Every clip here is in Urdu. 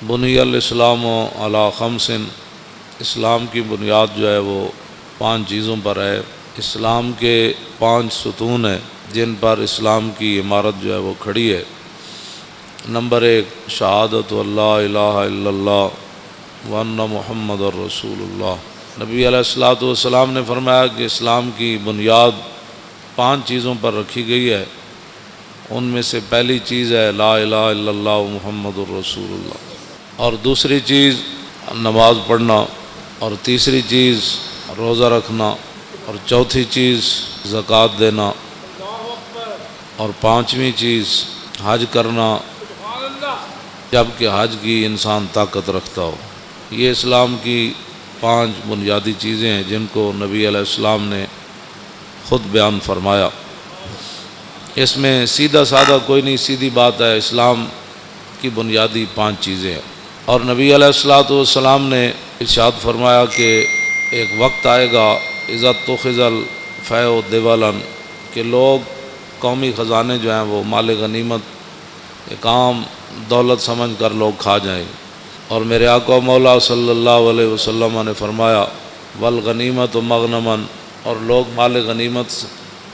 بنی الاسلام علی خمس، اسلام کی بنیاد جو ہے وہ 5 چیزوں پر ہے۔ اسلام کے 5 ستون ہیں جن پر اسلام کی عمارت جو ہے وہ کھڑی ہے۔ نمبر 1، شہادت اللہ الہ الا اللہ وان محمد الرسول اللہ۔ نبی علیہ الصلوۃ والسلام نے فرمایا کہ اسلام کی بنیاد 5 چیزوں پر رکھی گئی ہے، ان میں سے پہلی چیز ہے لا الہ الا اللہ محمد الرسول اللہ، اور دوسری چیز نماز پڑھنا، اور تیسری چیز روزہ رکھنا، اور چوتھی چیز زکوٰۃ دینا، اور 5ویں چیز حج کرنا جب کہ حج کی انسان طاقت رکھتا ہو۔ یہ اسلام کی 5 بنیادی چیزیں ہیں جن کو نبی علیہ السلام نے خود بیان فرمایا۔ اس میں سیدھا سادہ کوئی نہیں، سیدھی بات ہے، اسلام کی بنیادی 5 چیزیں ہیں۔ اور نبی علیہ الصلوۃ والسلام نے ارشاد فرمایا کہ ایک وقت آئے گا اذا اتخذ الفیء دولا، کہ لوگ قومی خزانے جو ہیں وہ مال غنیمت ایک عام دولت سمجھ کر لوگ کھا جائیں گے، اور میرے آقا مولا صلی اللہ علیہ وسلم نے فرمایا والغنیمت مغنما، اور لوگ مال غنیمت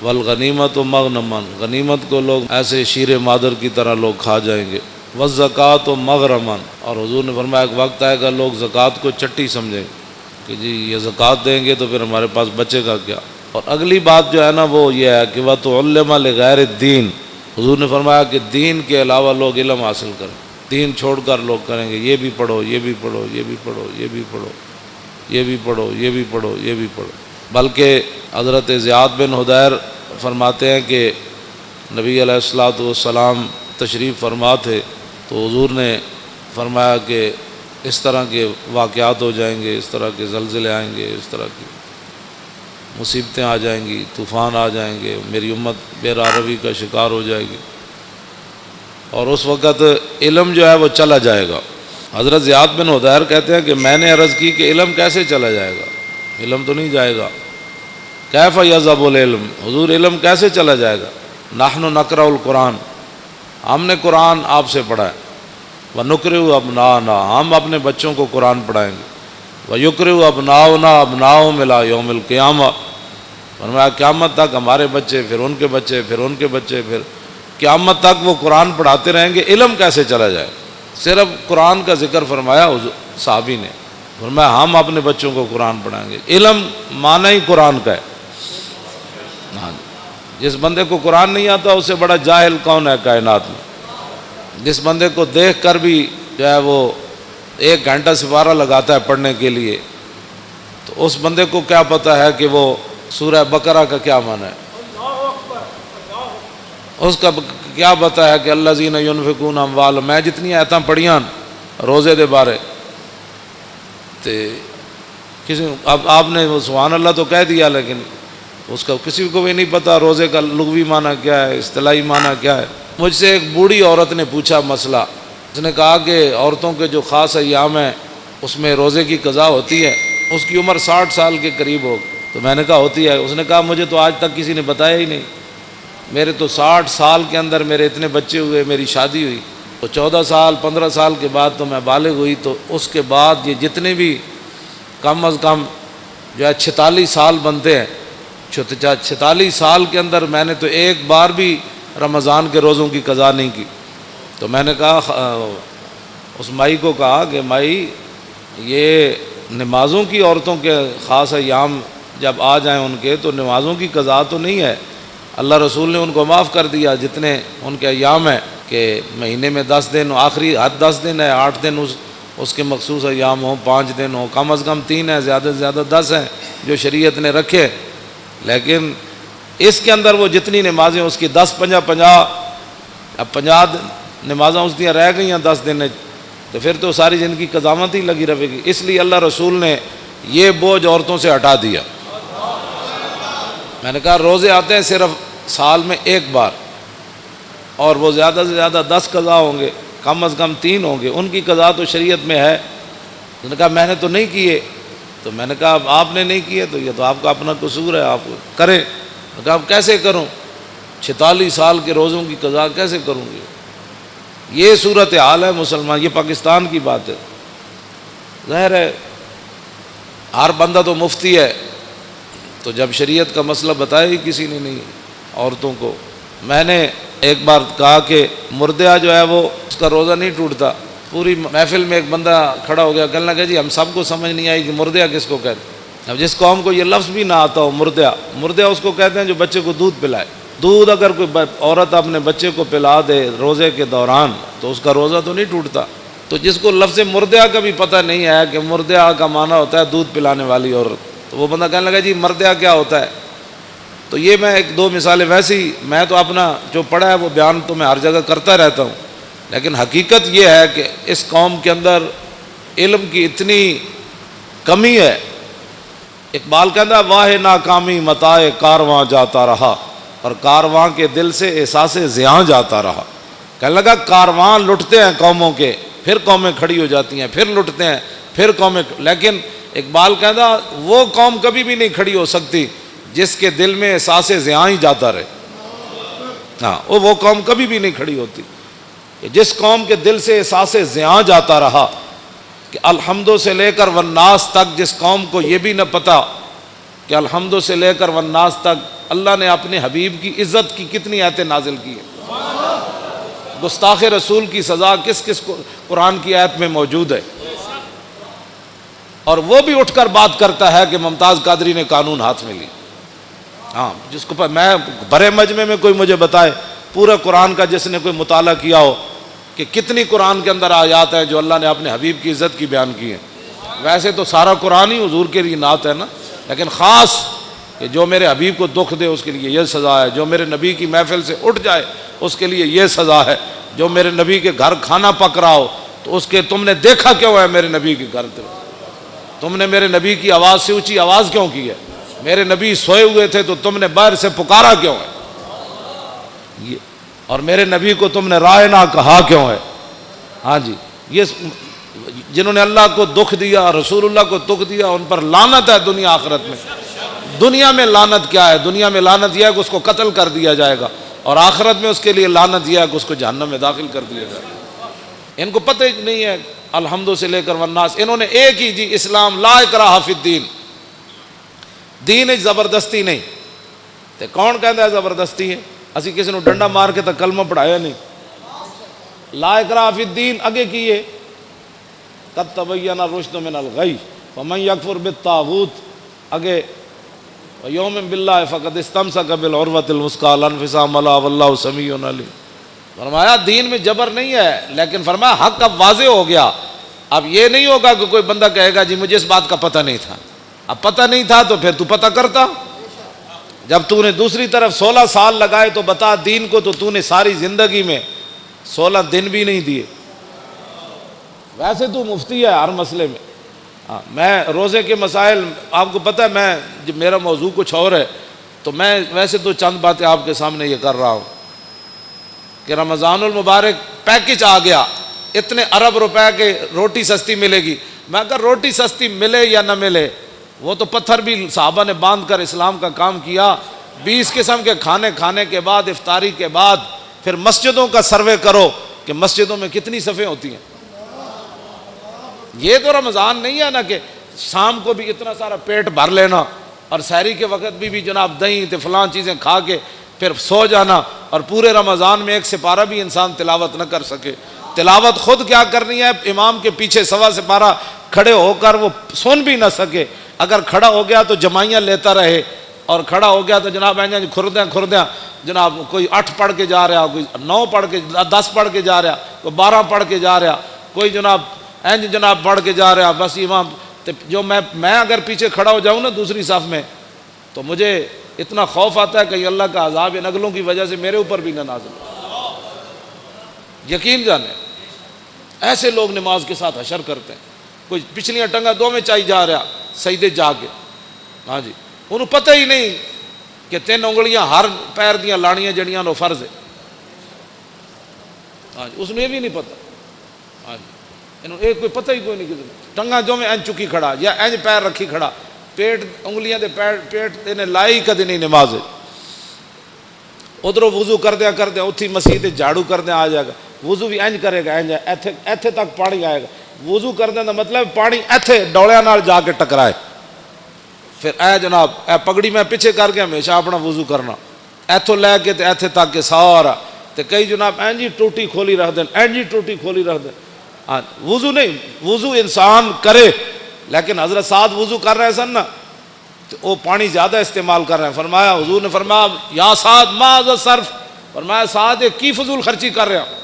والغنیمت مغنما، غنیمت کو لوگ ایسے شیر مادر کی طرح لوگ کھا جائیں گے، والزکوٰۃ مغرما، اور حضور نے فرمایا ایک وقت آئے گا لوگ زکوٰۃ کو چٹی سمجھیں گے کہ جی یہ زکوٰۃ دیں گے تو پھر ہمارے پاس بچے گا کیا۔ اور اگلی بات جو ہے نا وہ یہ ہے کہ وَتُعَلِّمَ لِغَيْرِ الدِّينِ، حضور نے فرمایا کہ دین کے علاوہ لوگ علم حاصل کریں، دین چھوڑ کر لوگ کریں گے یہ بھی پڑھو، یہ بھی پڑھو، یہ بھی پڑھو، یہ بھی پڑھو، یہ بھی پڑھو، یہ بھی پڑھو، یہ بھی پڑھو۔ بلکہ حضرت زیاد بن حدیر فرماتے ہیں کہ نبی علیہ الصلوۃ والسلام تشریف فرما تھے تو حضور نے فرمایا کہ اس طرح کے واقعات ہو جائیں گے، اس طرح کے زلزلے آئیں گے، اس طرح کی مصیبتیں آ جائیں گی، طوفان آ جائیں گے، میری امت بے راہ کا شکار ہو جائے گی، اور اس وقت علم جو ہے وہ چلا جائے گا۔ حضرت زیاد بن حدیر کہتے ہیں کہ میں نے عرض کی کہ علم کیسے چلا جائے گا، علم تو نہیں جائے گا، کیف یذهب العلم، حضور علم کیسے چلا جائے گا، نحن نقرأ القرآن، ہم نے قرآن آپ سے پڑھا ہے، وَنُقْرِئُ أَبْنَاءَنَا، ہم اپنے بچوں کو قرآن پڑھائیں گے، وَيُقْرِئُ أَبْنَاؤُنَا أَبْنَاءَهُمْ إِلَىٰ يَوْمِ الْقِيَامَةِ، فرمایا قیامت تک ہمارے بچے، پھر ان کے بچے، پھر ان کے بچے، پھر قیامت تک وہ قرآن پڑھاتے رہیں گے، علم کیسے چلا جائے۔ صرف قرآن کا ذکر فرمایا صحابی نے، فرمایا ہم اپنے بچوں کو قرآن پڑھائیں گے۔ علم معنی ہی قرآن کا ہے۔ ہاں، جس بندے کو قرآن نہیں آتا اس سے بڑا جاہل کون ہے کائنات میں؟ جس بندے کو دیکھ کر بھی جو ہے وہ 1 گھنٹہ سپارہ لگاتا ہے پڑھنے کے لیے، تو اس بندے کو کیا پتہ ہے کہ وہ سورہ بقرہ کا کیا معنی ہے، اس کا کیا پتہ ہے کہ الذین ينفقون اموالهم، میں جتنی آیتاں پڑھیاں روزے دے بارے تے کسی اب آپ نے وہ سبحان اللہ تو کہہ دیا، لیکن اس کا کسی کو بھی نہیں پتہ روزے کا لغوی معنی کیا ہے، اصطلاحی معنی کیا ہے۔ مجھ سے ایک بوڑھی عورت نے پوچھا مسئلہ، اس نے کہا کہ عورتوں کے جو خاص ایام ہیں اس میں روزے کی قضا ہوتی ہے، اس کی عمر 60 سال کے قریب ہو، تو میں نے کہا ہوتی ہے، اس نے کہا مجھے تو آج تک کسی نے بتایا ہی نہیں، میرے تو 60 سال کے اندر میرے اتنے بچے ہوئے، میری شادی ہوئی تو 14 سال 15 سال کے بعد تو میں بالغ ہوئی، تو اس کے بعد یہ جتنے بھی کم از کم جو ہے 46 سال بنتے ہیں، 46 سال کے اندر میں نے تو ایک بار بھی رمضان کے روزوں کی قضا نہیں کی۔ تو میں نے کہا اس مائی کو کہا کہ مائی یہ نمازوں کی عورتوں کے خاص ایام جب آ جائیں ان کے تو نمازوں کی قضا تو نہیں ہے، اللہ رسول نے ان کو معاف کر دیا جتنے ان کے ایام ہیں کہ مہینے میں 10 دن، آخری حد 10 دن ہے، 8 دن اس کے مخصوص ایام ہوں، 5 دن ہوں، کم از کم 3 ہیں، زیادہ سے زیادہ 10 ہیں جو شریعت نے رکھے، لیکن اس کے اندر وہ جتنی نمازیں اس کی 10 50 اب 50 نمازیں اس دیا رہ گئی ہیں 10 دن، تو پھر تو ساری زندگی قضاوت ہی لگی رہے گی۔ اس لیے اللہ رسول نے یہ بوجھ عورتوں سے ہٹا دیا۔ میں نے کہا روزے آتے ہیں صرف سال میں 1 بار، اور وہ زیادہ سے زیادہ 10 قضا ہوں گے، کم از کم 3 ہوں گے، ان کی قضا تو شریعت میں ہے۔ اس نے کہا میں نے تو نہیں کیے، تو میں نے کہا آپ نے نہیں کیے تو یہ تو آپ کا اپنا قصور ہے، آپ کریں۔ میں نے کہا اب کیسے کروں، 46 سال کے روزوں کی قضا کیسے کروں گی؟ یہ صورت حال ہے مسلمان. یہ پاکستان کی بات ہے. ظاہر ہے ہر بندہ تو مفتی ہے، تو جب شریعت کا مسئلہ بتایا ہی کسی نے نہیں عورتوں کو. میں نے ایک بار کہا کہ مردہ جو ہے وہ اس کا روزہ نہیں ٹوٹتا. پوری محفل میں ایک بندہ کھڑا ہو گیا، کہنے لگا جی ہم سب کو سمجھ نہیں آئی کہ مردہ کس کو کہتے ہیں. اب جس قوم کو یہ لفظ بھی نہ آتا ہو مردہ اس کو کہتے ہیں جو بچے کو دودھ پلائے. دودھ اگر کوئی عورت اپنے بچے کو پلا دے روزے کے دوران تو اس کا روزہ تو نہیں ٹوٹتا. تو جس کو لفظ مردہ کا بھی پتہ نہیں ہے کہ مردہ کا معنی ہوتا ہے دودھ پلانے والی عورت، تو وہ بندہ کہنے لگا جی مردہ کیا ہوتا ہے. تو یہ میں ایک دو مثالیں ویسی، میں تو اپنا جو پڑھا ہے وہ بیان تو میں ہر جگہ کرتا رہتا ہوں، لیکن حقیقت یہ ہے کہ اس قوم کے اندر علم کی اتنی کمی ہے. اقبال کہتا ہے واہ ناکامی متاع کارواں جاتا رہا، اور کارواں کے دل سے احساس زیاں جاتا رہا. کہنے لگا کارواں لٹتے ہیں قوموں کے، پھر قومیں کھڑی ہو جاتی ہیں، پھر لٹتے ہیں، پھر قومیں. لیکن اقبال کہتا وہ قوم کبھی بھی نہیں کھڑی ہو سکتی جس کے دل میں احساس زیاں ہی جاتا رہے. ہاں وہ قوم کبھی بھی نہیں کھڑی ہوتی. جس قوم کے دل سے احساس زیاں جاتا رہا کہ الحمدو سے لے کر والناس تک، جس قوم کو یہ بھی نہ پتا کہ الحمدو سے لے کر والناس تک اللہ نے اپنے حبیب کی عزت کی کتنی آیتیں نازل کی ہیں. گستاخ رسول کی سزا کس کس کو قرآن کی آیت میں موجود ہے. اور وہ بھی اٹھ کر بات کرتا ہے کہ ممتاز قادری نے قانون ہاتھ میں لی. ہاں جس کو میں بڑے مجمع میں کوئی مجھے بتائے پورا قرآن کا جس نے کوئی مطالعہ کیا ہو کہ کتنی قرآن کے اندر آیات ہیں جو اللہ نے اپنے حبیب کی عزت کی بیان کی ہیں. ویسے تو سارا قرآن ہی حضور کے لیے نعت ہے نا، لیکن خاص کہ جو میرے حبیب کو دکھ دے اس کے لیے یہ سزا ہے، جو میرے نبی کی محفل سے اٹھ جائے اس کے لیے یہ سزا ہے، جو میرے نبی کے گھر کھانا پک رہا ہو تو اس کے تم نے دیکھا کیوں ہے میرے نبی کے گھر، تم نے میرے نبی کی آواز سے اونچی آواز کیوں کی ہے، میرے نبی سوئے ہوئے تھے تو تم نے باہر سے پکارا کیوں ہے، اور میرے نبی کو تم نے رائے نہ کہا کیوں ہے. ہاں جی، یہ جنہوں نے اللہ کو دکھ دیا، رسول اللہ کو دکھ دیا، ان پر لعنت ہے دنیا آخرت میں. دنیا میں لعنت کیا ہے؟ دنیا میں لعنت یہ ہے کہ اس کو قتل کر دیا جائے گا، اور آخرت میں اس کے لیے لعنت یہ ہے کہ اس کو جہنم میں داخل کر دیا جائے گا. ان کو پتہ ہی نہیں ہے الحمدو سے لے کر والناس. انہوں نے ایک ہی جی اسلام لا اکراہ فی الدین، دین زبردستی نہیں. تے کون کہتا ہے زبردستی ہے؟ اسی کسی نے ڈنڈا مار کے تو کلمہ پڑھایا نہیں. لا اکراہ فی الدین اگے کیے قد تبین الرشد من الغی فمن یکفر بالطاغوت، اگے یوم باللہ فقد استمسک بالعروۃ الوثقی لا انفصام لها واللہ سمیع علیم. فرمایا دین میں جبر نہیں ہے، لیکن فرمایا حق اب واضح ہو گیا. اب یہ نہیں ہوگا کہ کوئی بندہ کہے گا جی مجھے اس بات کا پتہ نہیں تھا. اب پتہ نہیں تھا تو پھر تو پتہ کرتا. جب تو نے دوسری طرف 16 سال لگائے تو بتا دین کو، تو نے ساری زندگی میں 16 دن بھی نہیں دیے. ویسے تو مفتی ہے ہر مسئلے میں. میں روزے کے مسائل آپ کو پتہ ہے، میں جب میرا موضوع کچھ اور ہے تو میں ویسے تو چند باتیں آپ کے سامنے یہ کر رہا ہوں کہ رمضان المبارک پیکج آ گیا، اتنے ارب روپے کے روٹی سستی ملے گی. میں اگر روٹی سستی ملے یا نہ ملے، وہ تو پتھر بھی صحابہ نے باندھ کر اسلام کا کام کیا. 20 قسم کے کھانے کھانے کے بعد، افطاری کے بعد پھر مسجدوں کا سروے کرو کہ مسجدوں میں کتنی صفیں ہوتی ہیں. یہ تو رمضان نہیں ہے نا کہ شام کو بھی اتنا سارا پیٹ بھر لینا اور سحری کے وقت بھی جناب دہی تے فلاں چیزیں کھا کے پھر سو جانا، اور پورے رمضان میں ایک سپارہ بھی انسان تلاوت نہ کر سکے. تلاوت خود کیا کرنی ہے، امام کے پیچھے سوا سپارہ کھڑے ہو کر وہ سن بھی نہ سکے. اگر کھڑا ہو گیا تو جمائیاں لیتا رہے، اور کھڑا ہو گیا تو جناب کھردیاں جناب کوئی 8 پڑھ کے جا رہا، کوئی 9 پڑھ کے 10 پڑھ کے جا رہا، کوئی 12 پڑھ کے جا رہا، کوئی جناب پڑھ کے جا رہا. بس امام جو میں اگر پیچھے کھڑا ہو جاؤں نا دوسری صف میں تو مجھے اتنا خوف آتا ہے کہ اللہ کا عذاب ان نگلوں کی وجہ سے میرے اوپر بھی نہ نازل. یقین جانے ایسے لوگ نماز کے ساتھ حشر کرتے ہیں. کوئی پچھلیاں ٹنگا دو میں چائی جا رہا سجدے جا کے. ہاں جی، انہوں پتہ ہی نہیں کہ 3 انگلیاں ہر پیر دیاں لانیاں جڑیاں نو فرض ہے. ہاں جی، اس نے یہ بھی نہیں پتہ. ہاں جی، ایک کوئی پتہ ہی کوئی نہیں کسی ٹنگا جو میں این چکی کھڑا یا این پیر رکھی کھڑا، پیٹ انگلیاں دے پیٹ نے لائی کدی نہیں نماز. ادھر وضو کر دیا اتھی مسیح جھاڑو کر دیا آ جائے گا. وضو بھی انج کرے گا، انج ایتھے تک پانی آئے گا. وضو کرنے کا مطلب پانی ایتھے ڈولیاں نال جا کے ٹکرائے. پھر اے جناب اے پگڑی میں پیچھے کر کے ہمیشہ اپنا وضو کرنا، ایتھوں لے کے تے ایتھے تک کے سارا. تے کئی جناب اینجی ٹوٹی کھولی رکھ دیں، اینجی ٹوٹی کھولی رکھ دیں. ہاں وضو نہیں، وضو انسان کرے، لیکن حضرت سعد وضو کر رہے سن نا تو وہ پانی زیادہ استعمال کر رہے ہیں. فرمایا حضور نے فرمایا یا سعد ما ذا صرف، فرمایا سعد کی فضول خرچی کر رہے ہیں.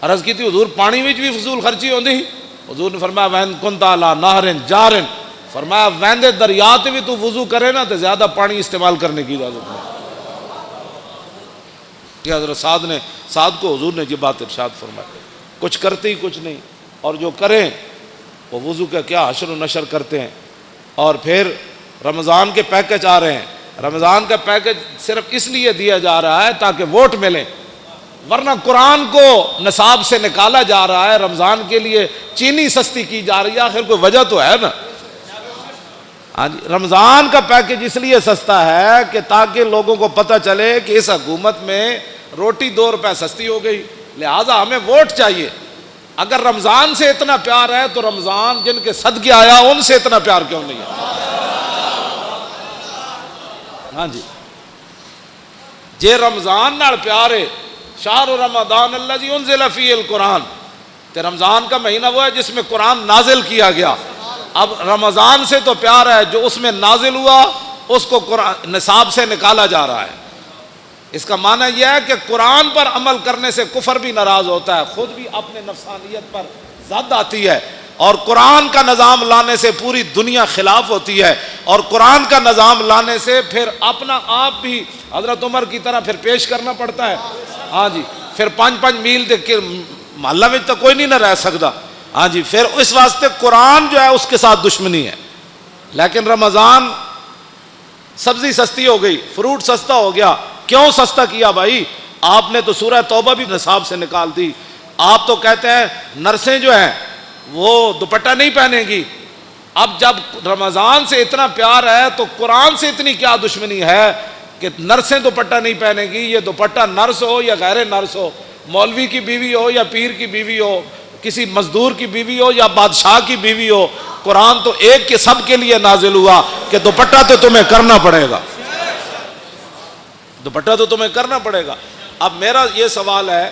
عرض کی تھی حضور پانی وچ بھی فضول خرچی ہوندی؟ حضور نے فرمایا وین کنت علی نہر جار، فرمایا وین دے دریا تے بھی تو وضو کرے نا تو زیادہ پانی استعمال کرنے کی اجازت نہیں. یہ حضرت سعد کو حضور نے یہ بات ارشاد فرمائی. کچھ کرتے ہی کچھ نہیں، اور جو کریں وہ وضو کا کیا حشر و نشر کرتے ہیں. اور پھر رمضان کے پیکج آ رہے ہیں. رمضان کا پیکج صرف اس لیے دیا جا رہا ہے تاکہ ووٹ ملے، ورنہ قرآن کو نصاب سے نکالا جا رہا ہے. رمضان کے لیے چینی سستی کی جا رہی ہے، آخر کوئی وجہ تو ہے نا. ہاں جی، رمضان کا پیکج اس لیے سستا ہے کہ تاکہ لوگوں کو پتہ چلے کہ اس حکومت میں روٹی 2 روپے سستی ہو گئی، لہذا ہمیں ووٹ چاہیے. اگر رمضان سے اتنا پیار ہے تو رمضان جن کے صدقے آیا ان سے اتنا پیار کیوں نہیں ہے؟ ہاں جی، جے رمضان نال پیار ہے، شہر رمضان الذی انزل فیہ القرآن، تے رمضان کا مہینہ وہ ہے جس میں قرآن نازل کیا گیا. اب رمضان سے تو پیار ہے، جو اس میں نازل ہوا اس کو قرآن نصاب سے نکالا جا رہا ہے. اس کا معنی یہ ہے کہ قرآن پر عمل کرنے سے کفر بھی ناراض ہوتا ہے، خود بھی اپنے نفسانیت پر زد آتی ہے، اور قرآن کا نظام لانے سے پوری دنیا خلاف ہوتی ہے، اور قرآن کا نظام لانے سے پھر اپنا آپ بھی حضرت عمر کی طرح پھر پیش کرنا پڑتا ہے. ہاں جی، پھر 5 میل کے محلہ میں تو کوئی نہیں نہ رہ سکتا. ہاں جی، پھر اس واسطے قرآن جو ہے اس کے ساتھ دشمنی ہے. لیکن رمضان سبزی سستی ہو گئی، فروٹ سستا ہو گیا. کیوں سستا کیا بھائی؟ آپ نے تو سورہ توبہ بھی نصاب سے نکال دی. آپ تو کہتے ہیں نرسیں جو ہیں وہ دوپٹہ نہیں پہنے گی. اب جب رمضان سے اتنا پیار ہے تو قرآن سے اتنی کیا دشمنی ہے کہ نرسیں دوپٹہ نہیں پہنے گی؟ یہ دوپٹہ نرس ہو یا غیر نرس ہو، مولوی کی بیوی ہو یا پیر کی بیوی ہو، کسی مزدور کی بیوی ہو یا بادشاہ کی بیوی ہو، قرآن تو ایک کے سب کے لیے نازل ہوا کہ دوپٹہ تو تمہیں کرنا پڑے گا، دوپٹہ تو تمہیں کرنا پڑے گا. اب میرا یہ سوال ہے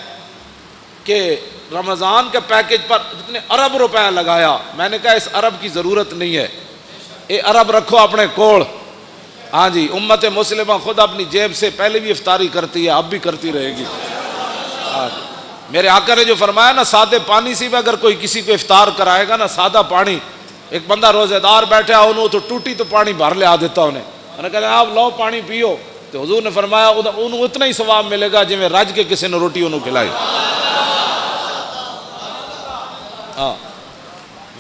کہ رمضان کے پیکج پر اتنے ارب روپے لگایا، میں نے کہا اس ارب کی ضرورت نہیں ہے، یہ ارب رکھو اپنے کوڑ. ہاں جی، امت مسلمہ خود اپنی جیب سے پہلے بھی افطاری کرتی ہے، اب بھی کرتی رہے گی. ہاں جی، میرے آقا نے جو فرمایا نا، سادے پانی سے بھی اگر کوئی کسی کو افطار کرائے گا نا، سادہ پانی، ایک بندہ روزے دار بیٹھا انہوں تو ٹوٹی تو پانی بھر لے آ دیتا انہیں، میں نے کہا آپ لو پانی پیو، تو حضور نے فرمایا انہوں اتنا ہی ثواب ملے گا جی میں رج کے کسی نے روٹی انہوں کھلائی. ہاں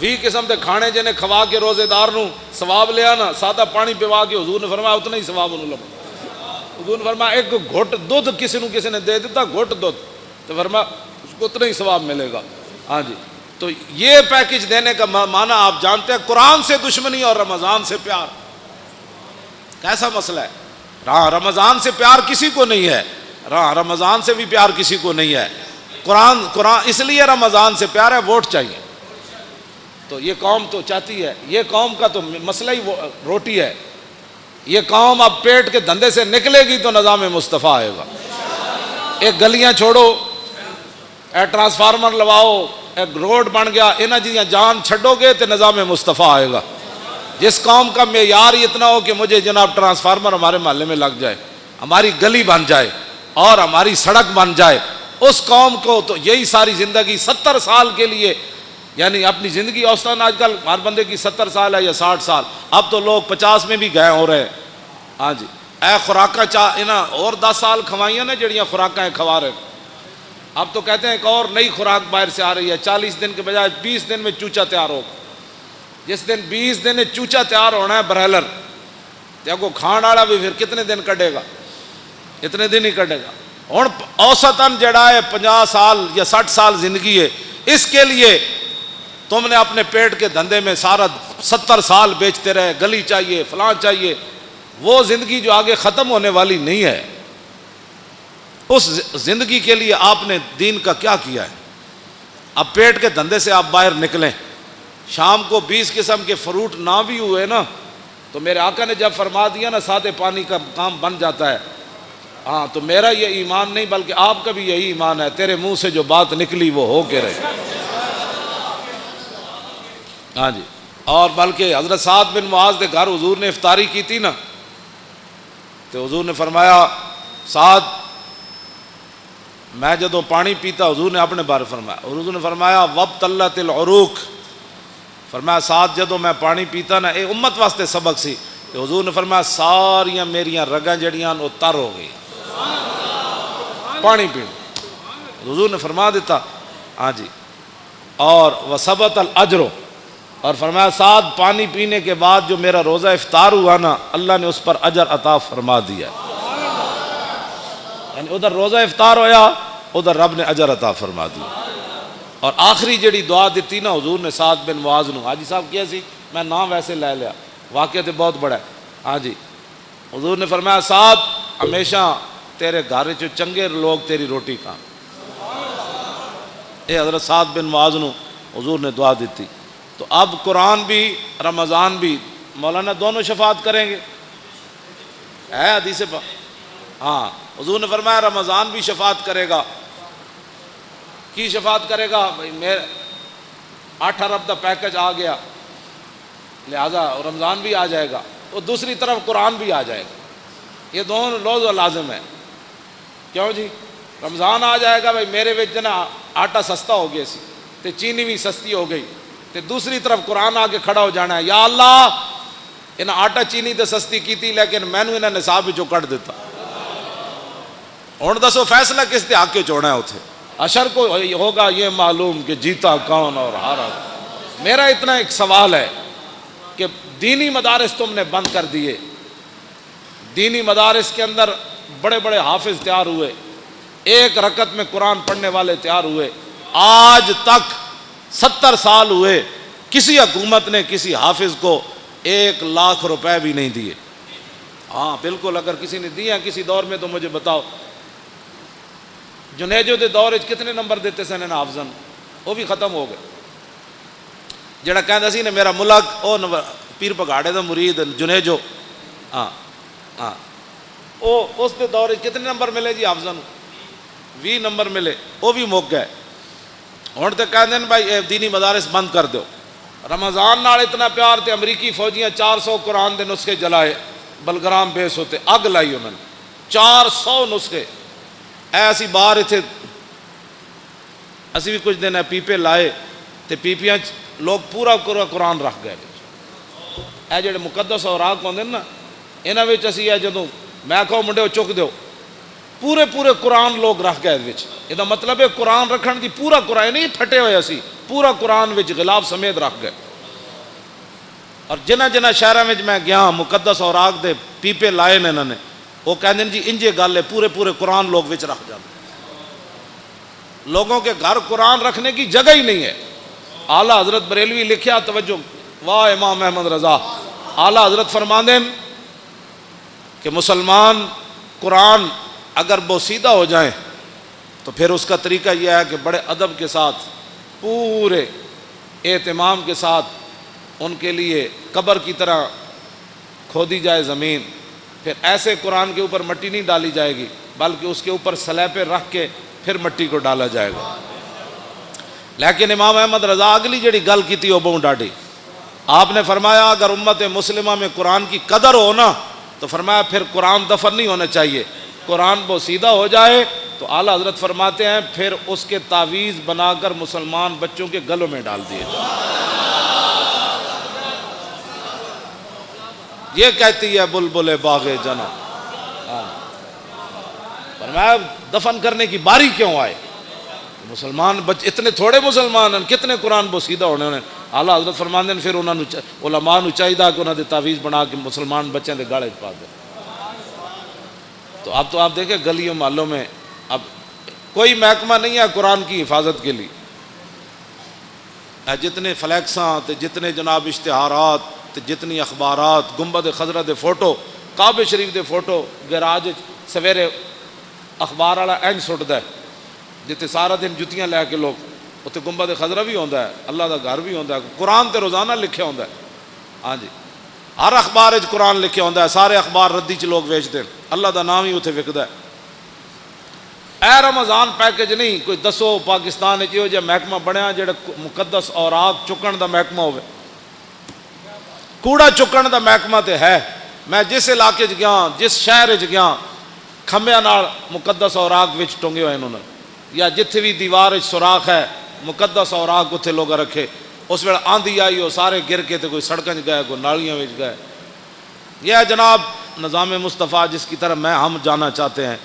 20 قسم کے کھانے جنہیں کھوا کے روزے دار نو ثواب لیا نا، سادہ پانی پیوا کے حضور نے فرمایا اتنا ہی ثواب انہوں لگا. حضور نے فرمایا ایک گھٹ دودھ کسی نے دے دیتا، گھٹ دودھ، تو فرمایا اس کو اتنا ہی ثواب ملے گا. ہاں جی، تو یہ پیکج دینے کا معنی آپ جانتے ہیں، قرآن سے دشمنی اور رمضان سے پیار. کیسا مسئلہ ہے؟ ہاں رمضان سے پیار کسی کو نہیں ہے، رمضان سے بھی پیار کسی کو نہیں ہے. قرآن اس لیے رمضان سے پیار ہے، ووٹ چاہیے. تو یہ قوم تو چاہتی ہے، یہ قوم کا تو مسئلہ ہی روٹی ہے. یہ قوم اب پیٹ کے دھندے سے نکلے گی تو نظام مصطفیٰ آئے گا. ایک گلیاں چھوڑو، اے ٹرانسفارمر لواؤ، ایک روڈ بن گیا، انہاں جیاں جان چھڈو گے تو نظام مصطفیٰ آئے گا. جس قوم کا معیار اتنا ہو کہ مجھے جناب ٹرانسفارمر ہمارے محلے میں لگ جائے، ہماری گلی بن جائے اور ہماری سڑک بن جائے، اس قوم کو تو یہی ساری زندگی 70 سال کے لیے، یعنی اپنی زندگی اوسطاً آج کل ہر بندے کی 70 سال ہے یا 60 سال، اب تو لوگ 50 میں بھی گئے ہو رہے ہیں. ہاں جی، اے خوراکاں انہاں اور 10 سال کھوائیاں نے جڑیاں خوراکاں کھوا رہے. اب تو کہتے ہیں ایک اور نئی خوراک باہر سے آ رہی ہے، 40 دن کے بجائے 20 دن میں چوچا تیار ہو. جس دن 20 دن چوچا تیار ہونا ہے برائلر، دیکھو کھان والا بھی پھر کتنے دن کٹے گا؟ اتنے دن ہی کٹے گا. ہوں اوسطاً جڑا ہے 50 سال یا 60 سال زندگی ہے، اس کے لیے تم نے اپنے پیٹ کے دھندے میں سارا 70 سال بیچتے رہے، گلی چاہیے، فلاں چاہیے. وہ زندگی جو آگے ختم ہونے والی نہیں ہے. اس زندگی کے لیے آپ نے دین کا کیا کیا ہے؟ اب پیٹ کے دھندے سے آپ باہر نکلیں، شام کو 20 قسم کے فروٹ نہ بھی ہوئے نا تو میرے آقا نے جب فرما دیا نا سادے پانی کا کام بن جاتا ہے، ہاں تو میرا یہ ایمان نہیں بلکہ آپ کا بھی یہی ایمان ہے، تیرے منہ سے جو بات نکلی وہ ہو کے رہے۔ ہاں جی، اور بلکہ حضرت سعد بن معاذ کے گھر حضور نے افطاری کی تھی نا تو حضور نے فرمایا سعد میں جدو پانی پیتا، حضور نے اپنے بارے فرمایا، حضور نے فرمایا وابتلت العروق، فرمایا سعد جدو میں پانی پیتا نا، اے امت واسطے سبق سی، تو حضور نے فرمایا ساریاں میریاں رگاں جڑیاں وہ تر ہو گئی پانی پین، حضور نے فرما دیتا۔ ہاں جی، اور وثبت الاجر، اور فرمایا سعد پانی پینے کے بعد جو میرا روزہ افطار ہوا نا اللہ نے اس پر اجر عطا فرما دیا، یعنی ادھر روزہ افطار ہویا ادھر رب نے اجر عطا فرما دیا۔ اور آخری جڑی دعا دیتی نا حضور نے سعد بن معاذ نو، حاجی صاحب کیا سی میں نام ویسے لے لیا، واقعہ تو بہت بڑا ہے۔ ہاں جی، حضور نے فرمایا سعد ہمیشہ تیرے گھر چ چنگے لوگ تیری روٹی کھان، اے حضرت سعد بن معاذ نو حضور نے دعا دیتی۔ تو اب قرآن بھی رمضان بھی مولانا دونوں شفاعت کریں گے، ہے حدیث پاک، ہاں حضور نے فرمایا رمضان بھی شفاعت کرے گا۔ کی شفاعت کرے گا؟ بھائی میرے 8 ارب کا پیکج آ گیا لہذا رمضان بھی آ جائے گا، اور دوسری طرف قرآن بھی آ جائے گا، یہ دونوں لوز و لازم ہے۔ کیوں جی؟ رمضان آ جائے گا، بھائی میرے وچ نا آٹا سستا ہو گیا سی تے چینی بھی سستی ہو گئی، تے دوسری طرف قرآن آ کے کھڑا ہو جانا ہے، یا اللہ انہیں آٹا چینی تے سستی کیتی لیکن میں نے انہیں نصاب وچوں کٹ دیتا، ہن دسو فیصلہ کس تے حق کے چوڑنا ہے؟ اتھے اشر کو ہوگا یہ معلوم کہ جیتا کون اور ہارا۔ میرا اتنا ایک سوال ہے کہ دینی مدارس تم نے بند کر دیے، دینی مدارس کے اندر بڑے بڑے حافظ تیار ہوئے، ایک رکعت میں قرآن پڑھنے والے تیار ہوئے، آج تک 70 سال ہوئے کسی حکومت نے کسی حافظ کو 1 لاکھ روپے بھی نہیں دیے۔ ہاں بالکل، اگر کسی نے دیا کسی دور میں تو مجھے بتاؤ۔ جنیجو دے دور کتنے نمبر دیتے سن حافظن، وہ بھی ختم ہو گئے۔ جڑا کہندا سی نے میرا ملک او پیر پگاڑے دا مرید جنیجو، ہاں ہاں او اس دے دور کتنے نمبر ملے جی حافظن؟ 20 نمبر ملے، وہ بھی مک گئے۔ ہن تے کہندے نے بھائی دینی مدارس بند کر دو۔ رمضان نال اتنا پیار تے امریکی فوجیاں 400 قرآن دے نسخے جلائے، بلگرام بیس ہوتے اگ لائی انہوں نے 400 نسخے۔ ایسی باہر اتنے اسی بھی کچھ دن پیپے لائے تے پیپیاں لوگ پورا قرآن رکھ گئے۔ اے جڑے مقدس اوراق ہوندے نا انہاں وچ اسی اے جدوں میں کہو منڈے چک دیو پورے قرآن لوگ رکھ گئے وچ، یہ مطلب ہے قرآن رکھن دی پورا قرآن نہیں پھٹے ہوئے اسی پورا قرآن وچ غلاف سمیت رکھ گئے۔ اور جنہ شہراں وچ میں گیا مقدس اوراق دے پیپے لائے نے انہوں نے، وہ کہندے جی انجے گل ہے پورے قرآن لوگ وچ رکھ جاتے۔ لوگوں کے گھر قرآن رکھنے کی جگہ ہی نہیں ہے۔ اعلیٰ حضرت بریلوی لکھیا، توجہ، واہ امام احمد رضا، اعلیٰ حضرت فرماندے کہ مسلمان قرآن اگر بوسیدہ ہو جائیں تو پھر اس کا طریقہ یہ ہے کہ بڑے ادب کے ساتھ پورے اہتمام کے ساتھ ان کے لیے قبر کی طرح کھودی جائے زمین، پھر ایسے قرآن کے اوپر مٹی نہیں ڈالی جائے گی بلکہ اس کے اوپر سلیپے رکھ کے پھر مٹی کو ڈالا جائے گا۔ لیکن امام احمد رضا اگلی جڑی گل کی تھی وہ بہت ڈاڈی، آپ نے فرمایا اگر امت مسلمہ میں قرآن کی قدر ہو نا تو فرمایا پھر قرآن دفن نہیں ہونا چاہیے، قرآن بوسیدہ ہو جائے تو اعلیٰ حضرت فرماتے ہیں پھر اس کے تعویذ بنا کر مسلمان بچوں کے گلوں میں ڈال دیے جائیں۔ یہ کہتی ہے بلبل باغ جنا، فرمایا دفن کرنے کی باری کیوں آئے؟ مسلمان اتنے تھوڑے مسلمان ہیں، کتنے قرآن بوسیدہ ہونے انہیں۔ اعلیٰ حضرت فرماندے ہیں پھر انہوں نے علماء نو چاہیے کہ انہوں نے تعویذ بنا کے مسلمان بچوں کے گالے پا دیں۔ تو اب آپ دیکھیں گلیوں محلوں میں اب کوئی محکمہ نہیں ہے قرآن کی حفاظت کے لیے، جتنے فلیکساں تے جتنے جناب اشتہارات تے جتنی اخبارات، گنبد خضرا دے فوٹو، کعبہ شریف دے فوٹو، گراج سویرے اخبار والا اینج سٹدا ہے جتنے سارا دن جتیاں لے کے لوگ اتنے گنبد خضرا بھی ہوندا ہے, اللہ دا گھر بھی ہوندا ہے, قرآن تے روزانہ لکھیا ہوندا ہے. ہاں جی, ہر اخبار وچ قرآن لکھیا ہوندا ہے, سارے اخبار ردی چ لوگ ویچتے ہیں, اللہ دا نام ہی اتنے وکدا ہے. اے رمضان پیکج نہیں کوئی دسو پاکستان وچ یہو جہا محکمہ بنیا جڑا مقدس اوراق چکن دا محکمہ ہوے, کوڑا چکن دا محکمہ تے ہے. میں جس علاقے چ گیا, جس شہر چ گیا, کھمبیاں نال مقدس اوراق وچ ٹنگے ہوئے انہوں نے, یا جتھے بھی دیوار وچ سوراخ ہے مقدس اوراق اتنے لوگ رکھے. اس ویلے آندھی آئی وہ سارے گر کے تے کوئی سڑکیں گئے, کوئی نالیاں وچ گئے. یہ ہے جناب نظام مصطفیٰ جس کی طرف ہم جانا چاہتے ہیں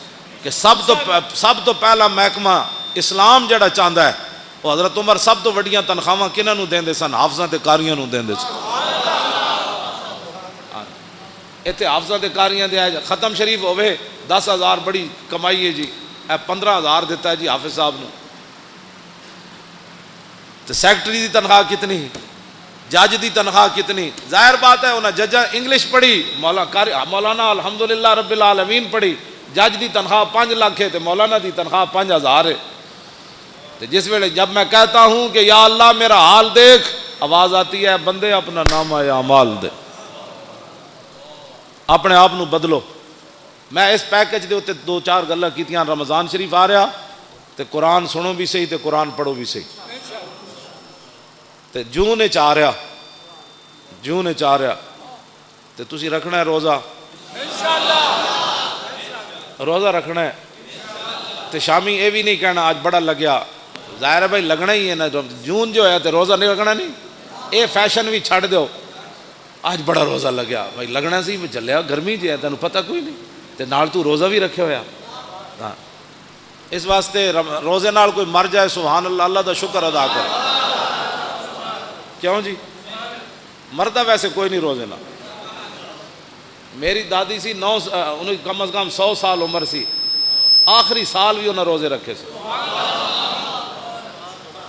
کہ سب تو پہلا محکمہ اسلام جڑا چاہتا ہے وہ حضرت عمر سب تو وڈیاں تنخواہ کنہاں نوں دیندے سن؟ حافظاں تے قاریاں نوں دیندے سن. اتنے حافظاں تے قاریاں دے ختم شریف ہوئے 10,000 بڑی کمائی ہے جی, 15,000 دیتا ہے جی حافظ صاحب نے. تو سیکٹری دی تنخواہ کتنی, جج دی تنخواہ کتنی؟ ظاہر بات ہے انہیں ججاں انگلش پڑھی, مولانا الحمدللہ رب العالمین پڑھی, جج دی تنخواہ 5 لاکھ ہے تو مولانا دی تنخواہ 5,000 ہے. تو جس ویلے جب میں کہتا ہوں کہ یا اللہ میرا حال دیکھ, آواز آتی ہے بندے اپنا نامہ اعمال دے, اپنے آپ نو بدلو. میں اس پیکج دے اتنے 2-4 گلاں کیتیاں. رمضان شریف آ رہا تے قرآن سنو بھی صحیح تے قرآن پڑھو بھی صحیح. تے جون وچ آ رہا تے تسی رکھنا ہے روزہ, روزہ رکھنا ہے. تے شامی یہ بھی نہیں کہنا آج بڑا لگیا, ظاہر ہے بھائی لگنا ہی ہے نا. جون جو ہے تے روزہ نہیں رکھنا نہیں, اے فیشن بھی چھڑ دو. آج بڑا روزہ لگیا بھائی لگنا سی, چلیا گرمی جی ہے تینوں پتہ کوئی نہیں, تے نال تو روزہ بھی رکھے ہویا. ہاں اس واسطے روزے نال کوئی مر جائے سبحان اللہ, اللہ دا شکر ادا کرے. کیوں جی مردا ویسے کوئی نہیں روزے نال. میری دادی سی انہیں کم از کم 100 سال عمر سی, آخری سال بھی انہیں روزے رکھے سے.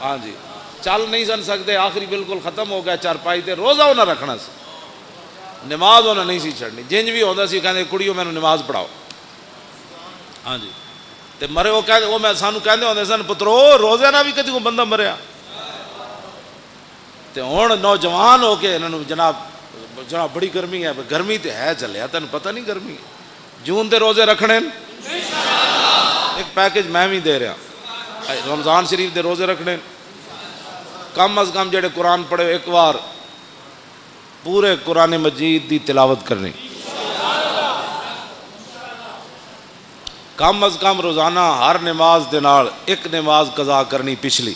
ہاں جی چل نہیں سن سکتے, آخری بالکل ختم ہو گیا چارپائی تے, روزہ انہیں رکھنا سی, نماز انہیں نہیں سی چھڑنی. جنج بھی ہوتا سی کہتے کڑیوں میں نماز پڑھاؤ. ہاں جی تے مرے وہ کہتے وہ میں سانو کہتے ہوتے سن پترو روزے نہ بھی کدی کو بندہ مریا. تے ہوں نوجوان ہو کے انہوں جناب بڑی گرمی ہے, گرمی تے ہے چلیا تین پتہ نہیں گرمی. جون دے روزے رکھنے ایک پیکج میں بھی دے رہا, رمضان شریف دے روزے رکھنے. کم از کم جڑے قرآن پڑھے ایک بار پورے قرآن مجید دی تلاوت کرنی, کم از کم روزانہ ہر نماز دے نال ایک نماز قضا کرنی. پچھلی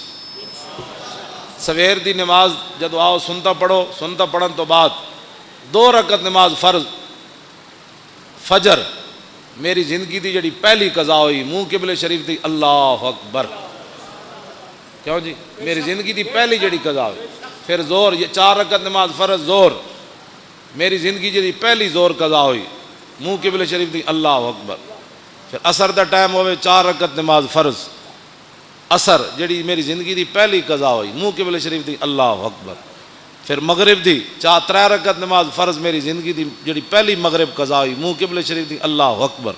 سویر دی نماز جدو آؤ سنتا پڑھو, سنتا پڑھن تو بعد 2 رکعت نماز فرض فجر میری زندگی دی جڑی پہلی قضا ہوئی منہ قبلے شریف دی, اللہ اکبر. کیوں جی میری زندگی دی پہلی جڑی قضا ہوئی. پھر زور, یہ 4 رکعت نماز فرض زور, میری زندگی جڑی پہلی زور قضا ہوئی منہ قبلے شریف دی, اللہ اکبر. پھر عصر دا ٹائم ہوئے 4 رکعت نماز فرض عصر جڑی میری زندگی دی پہلی قضا ہوئی منہ قبلے شریف دی, اللہ اکبر. پھر مغرب دی 3 رکعت نماز فرض میری زندگی دی جڑی پہلی مغرب قضا ہوئی منہ قبلے شریف دی, اللہ اکبر.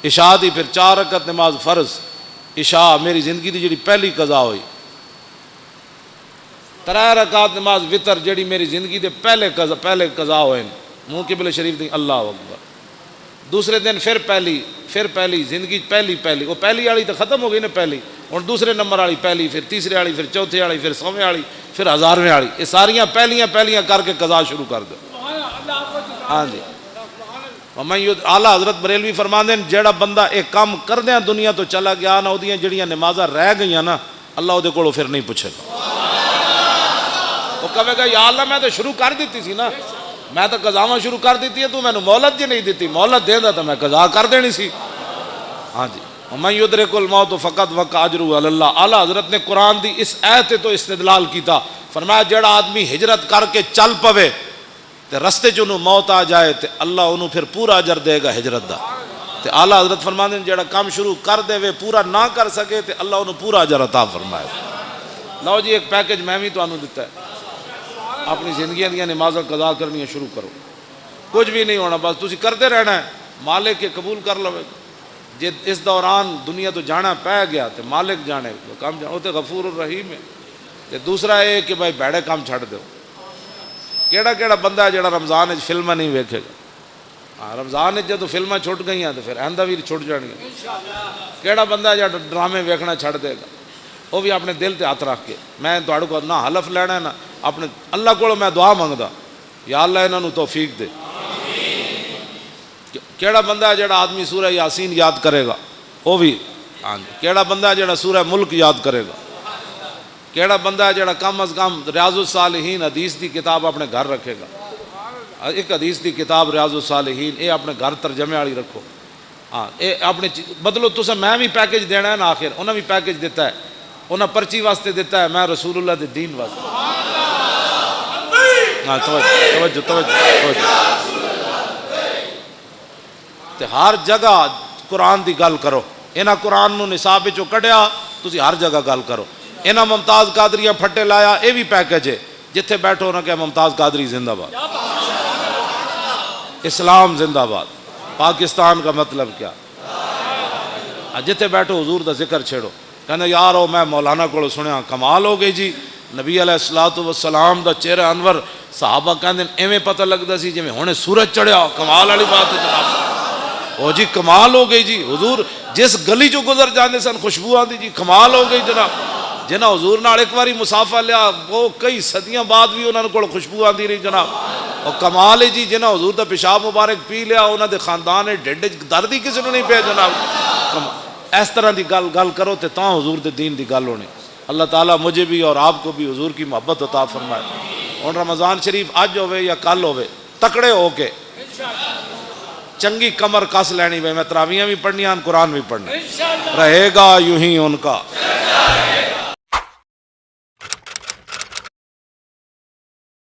عشاء دی پھر 4 رکعت نماز فرض عشاء میری زندگی دی جڑی پہلی قضا ہوئی. 3 رکعت نماز وطر جڑی میری زندگی دے پہلے قضا ہوئے منہ قبلے شریف دی, اللہ اکبر. دوسرے دن پھر پہلی زندگی پہلی وہ پہلی والی تو ختم ہو گئی نا پہلی, اور دوسرے نمبر والی پہلی, پھر تیسرے والی, پھر چوتھے والی, پھر 100ویں والی, پھر 1000ویں والی. یہ ساریاں پہلیاں کر کے قضا شروع کر دو. ہاں جی اعلیٰ حضرت بریلوی فرماندے ہیں جیڑا بندہ ایک کام کردیاں دنیا تو چلا گیا نا, وہ جڑیاں نمازاں رہ گئیاں نا, اللہ وہ کو پھر نہیں پوچھے گا. وہ کہے گا یا اللہ میں تو شروع کر دیتی سی نا, میں تو قضاواں شروع کر دیتی ہے, تو میں نے مہلت جی نہیں دیتی, مہلت دے دا تو میں قضا کر دینی سی. ہاں جی وَمَن يُدْرِكُ الْمَوْتُ فَقَدْ وَقَعَ أَجْرُهُ عَلَى اللَّهِ. اعلیٰ حضرت نے قرآن دی اس آیت تو استدلال کیتا, فرمایا جڑا آدمی ہجرت کر کے چل پوے تے رستے چ انہوں موت آ جائے تے اللہ انہوں پھر پورا اجر دے گا ہجرت دا. تے اعلیٰ حضرت فرماندے ہیں جڑا کام شروع کر دے وے پورا نہ کر سکے تے اللہ انہوں پورا اجر عطا فرمائے. لو جی ایک پیکج میں بھی تانوں دیتا ہے, اپنی زندگیاں دیاں نمازاں قضا کرنی شروع کرو, کچھ بھی نہیں ہونا, بس تسی کرتے رہنا ہے, مالک کے قبول کر لو. جے اس دوران دنیا تو جانا پہ گیا تو مالک جانے کام جانا وہ تو غفور الرحیم ہے. تے دوسرا یہ کہ بھائی بھڑے کام چھڑ دو. کیڑا کیڑا بندہ ہے جڑا رمضان فلم نہیں ویکھے گا؟ ہاں رمضان جدو فلمیں چھٹ گئی ہیں تو پھر آئندہ بھی چھٹ جان گیا. کیڑا بندہ جڑا ڈرامے ویکھنا چھڑ دے گا؟ وہ بھی اپنے دل تے ہاتھ رکھ کے میں تہاڈے کو نہ حلف لینا ہے نہ اپنے اللہ کو میں دعا منگدا یا اللہ انہاں نوں توفیق دے. کیڑا بندہ ہے جڑا آدمی سورہ یاسین یاد کرے گا؟ وہ بھی ہاں جی. کیڑا بندہ ہے جڑا سورہ ملک یاد کرے گا؟ کیڑا بندہ ہے جڑا کم از کم ریاض الصالحین حدیث دی کتاب اپنے گھر رکھے گا؟ ایک حدیث دی کتاب ریاض الصالحین یہ اپنے گھر ترجمے والی رکھو. ہاں یہ اپنے بدلو تسا میں بھی پیکج دینا ہے نا. آخر انہیں بھی پیکج دیتا ہے, انہیں پرچی واسطے دیتا ہے, میں رسول اللہ دے دین واسطے. ہاں توجہ توجہ. تے ہر جگہ قرآن دی گل کرو. انہاں قرآن نو نصاب وچوں کڈیا تسی ہر جگہ گل کرو. انہاں ممتاز قادریاں پھٹے لایا یہ بھی پیکج ہے. جتھے بیٹھو نہ کہ ممتاز قادری زندہ باد, اسلام زندہ باد, پاکستان کا مطلب کیا. جتھے بیٹھو حضور دا ذکر چھیڑو. کہنا یار او میں مولانا کو سنیا کمال ہو گئی جی, نبی علیہ الصلوۃ والسلام دا چہرہ انور صحابہ کہندے ایویں پتہ لگدا سی جویں ہنے سورج چڑھیا. کمال والی بات ہے جناب. او جی کمال ہو گئی جی. حضور جس گلی چوں گزر جاندے سن خوشبو آندی جی. کمال ہو گئی جناب. جنہاں حضور نال ایک واری مسافہ لیا وہ کئی صدیاں بعد بھی انہاں کول خوشبو آندی رہی جناب. اور کمال ہے جی جنہاں حضور دا پیشاب مبارک پی لیا انہاں دے خاندان ڈھڈ درد ہی کسی نوں نہیں پیا جناب. اس طرح دی گل کرو تے تاں حضور دے دین دی گل ہونی. اللہ تعالیٰ مجھے بھی اور آپ کو بھی حضور کی محبت عطا فرمائے. اور رمضان شریف اج ہوئے یا کل ہوئے تکڑے ہو کے چنگی کمر کس لینی. میں تراویاں بھی پڑھنیاں قرآن بھی پڑھنا رہے گا یوں ہی ان کا.